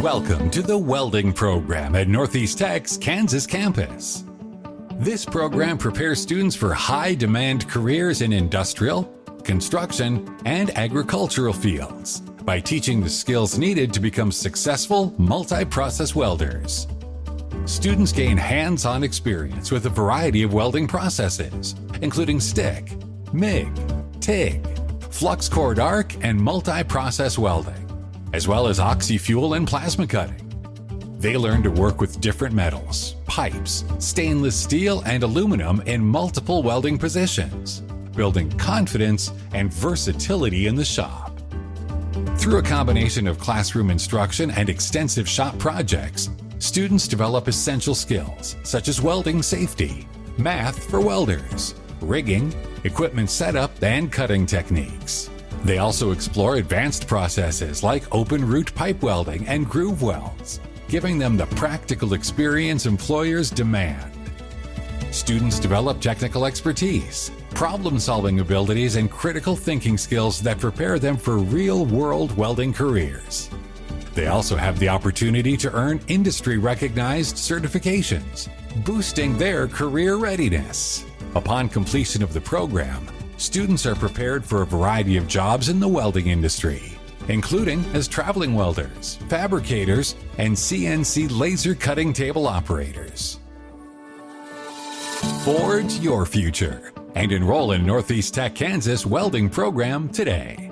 Welcome to the Welding program at Northeast Tech's Kansas campus. This program prepares students for high-demand careers in industrial, construction, and agricultural fields by teaching the skills needed to become successful multi-process welders. Students gain hands-on experience with a variety of welding processes, including stick, MIG, TIG, flux cored arc, and multi-process welding, as well as oxy-fuel and plasma cutting. They learn to work with different metals, pipes, stainless steel, and aluminum in multiple welding positions, building confidence and versatility in the shop. Through a combination of classroom instruction and extensive shop projects, students develop essential skills such as welding safety, math for welders, rigging, equipment setup, and cutting techniques. They also explore advanced processes like open root pipe welding and groove welds, giving them the practical experience employers demand. Students develop technical expertise, problem-solving abilities, and critical thinking skills that prepare them for real-world welding careers. They also have the opportunity to earn industry-recognized certifications, boosting their career readiness. Upon completion of the program, students are prepared for a variety of jobs in the welding industry, including as traveling welders, fabricators, and CNC laser cutting table operators. Forge your future and enroll in Northeast Tech Kansas Welding program today.